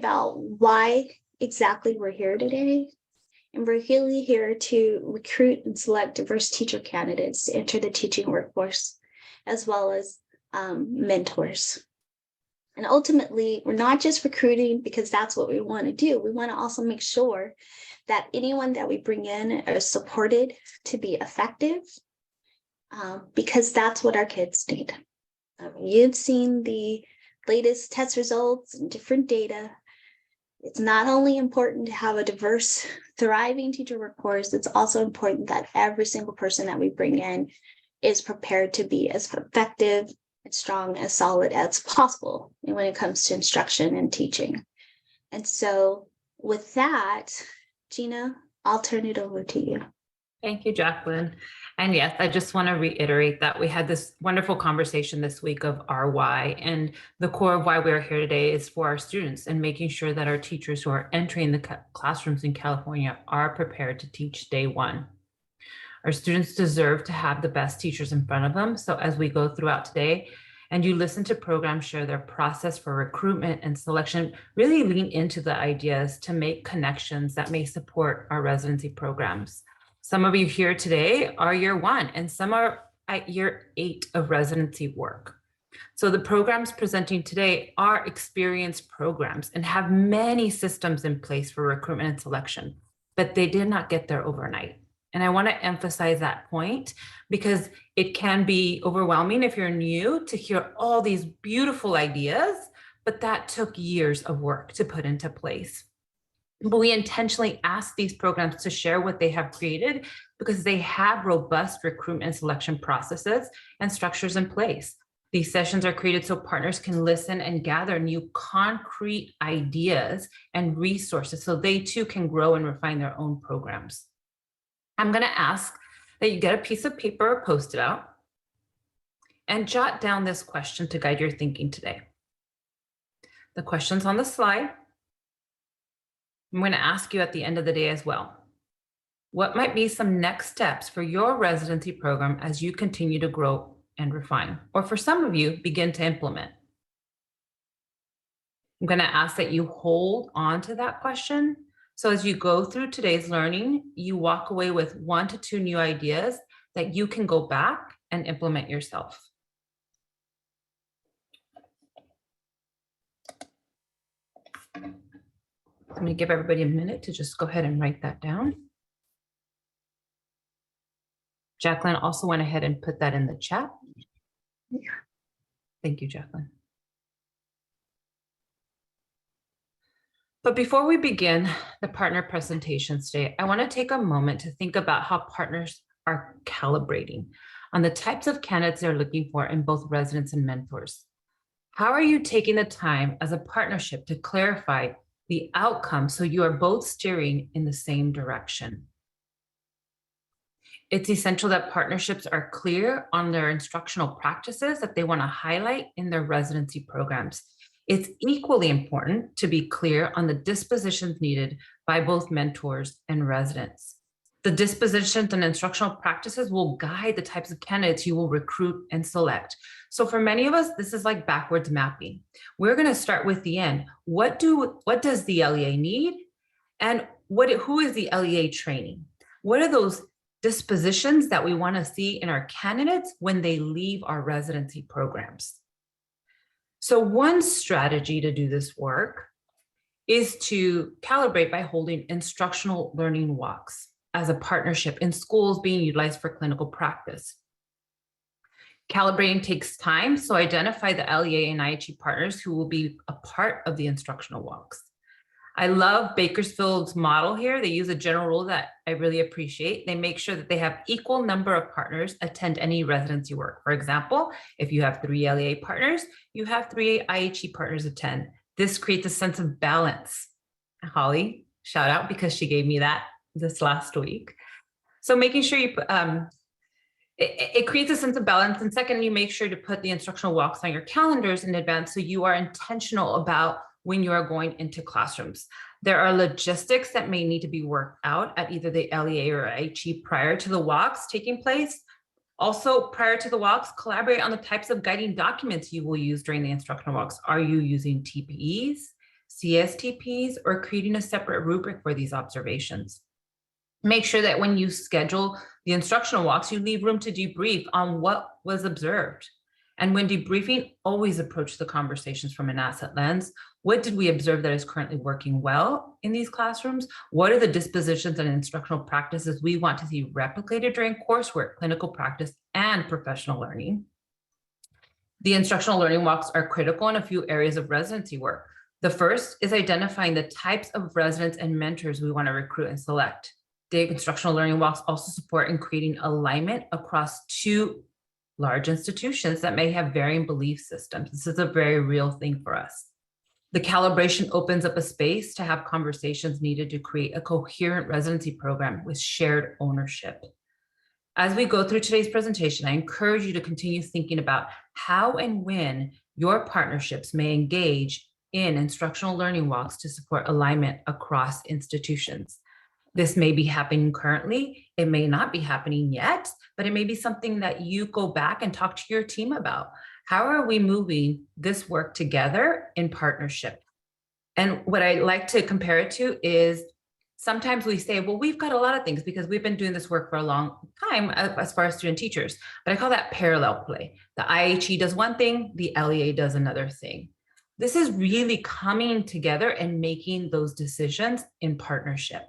about why exactly we're here today. And we're really here to recruit and select diverse teacher candidates to enter the teaching workforce, as well as mentors. And ultimately, we're not just recruiting because that's what we want to do. We want to also make sure that anyone that we bring in is supported to be effective, because that's what our kids need. You've seen the latest test results and different data. It's not only important to have a diverse, thriving teacher workforce, it's also important that every single person that we bring in is prepared to be as effective, as strong, as solid as possible when it comes to instruction and teaching. And so with that, Gina, I'll turn it over to you. Thank you, Jacqueline. And yes, I just want to reiterate that we had this wonderful conversation this week of our why, and the core of why we're here today is for our students and making sure that our teachers who are entering the classrooms in California are prepared to teach day one. Our students deserve to have the best teachers in front of them. So as we go throughout today and you listen to programs share their process for recruitment and selection, really lean into the ideas to make connections that may support our residency programs. Some of you here today are year one, and some are at year 8 of residency work. So the programs presenting today are experienced programs and have many systems in place for recruitment and selection, but they did not get there overnight. And I want to emphasize that point because it can be overwhelming if you're new to hear all these beautiful ideas, but that took years of work to put into place. But we intentionally ask these programs to share what they have created because they have robust recruitment and selection processes and structures in place. These sessions are created so partners can listen and gather new concrete ideas and resources so they too can grow and refine their own programs. I'm going to ask that you get a piece of paper or Post-it out and jot down this question to guide your thinking today. The question's on the slide. I'm going to ask you at the end of the day as well. What might be some next steps for your residency program as you continue to grow and refine, or for some of you, begin to implement? I'm going to ask that you hold on to that question. So as you go through today's learning, you walk away with 1 to 2 new ideas that you can go back and implement yourself. I'm going to give everybody a minute to just go ahead and write that down. Jacqueline also went ahead and put that in the chat. Thank you, Jacqueline. But before we begin the partner presentations today, I want to take a moment to think about how partners are calibrating on the types of candidates they're looking for in both residents and mentors. How are you taking the time as a partnership to clarify the outcome so you are both steering in the same direction? It's essential that partnerships are clear on their instructional practices that they want to highlight in their residency programs. It's equally important to be clear on the dispositions needed by both mentors and residents. The dispositions and instructional practices will guide the types of candidates you will recruit and select. So for many of us, this is like backwards mapping. We're going to start with the end. What does the LEA need? And who is the LEA training? What are those dispositions that we want to see in our candidates when they leave our residency programs? So one strategy to do this work is to calibrate by holding instructional learning walks as a partnership in schools being utilized for clinical practice. Calibrating takes time, so identify the LEA and IHE partners who will be a part of the instructional walks. I love Bakersfield's model here. They use a general rule that I really appreciate. They make sure that they have equal number of partners attend any residency work. For example, if you have 3 LEA partners, you have 3 IHE partners attend. This creates a sense of balance. Holly, shout out because she gave me that this last week. So making sure you it creates a sense of balance. And second, you make sure to put the instructional walks on your calendars in advance so you are intentional about when you are going into classrooms. There are logistics that may need to be worked out at either the LEA or IHE prior to the walks taking place. Also, prior to the walks, collaborate on the types of guiding documents you will use during the instructional walks. Are you using TPEs, CSTPs, or creating a separate rubric for these observations. Make sure that when you schedule the instructional walks, you leave room to debrief on what was observed. And when debriefing, always approach the conversations from an asset lens. What did we observe that is currently working well in these classrooms? What are the dispositions and instructional practices we want to see replicated during coursework, clinical practice, and professional learning? The instructional learning walks are critical in a few areas of residency work. The first is identifying the types of residents and mentors we want to recruit and select. The instructional learning walks also support in creating alignment across two large institutions that may have varying belief systems. This is a very real thing for us. The calibration opens up a space to have conversations needed to create a coherent residency program with shared ownership. As we go through today's presentation, I encourage you to continue thinking about how and when your partnerships may engage in instructional learning walks to support alignment across institutions. This may be happening currently, it may not be happening yet, but it may be something that you go back and talk to your team about. How are we moving this work together in partnership? And what I like to compare it to is sometimes we say, well, we've got a lot of things because we've been doing this work for a long time as far as student teachers, but I call that parallel play. The IHE does one thing, the LEA does another thing. This is really coming together and making those decisions in partnership.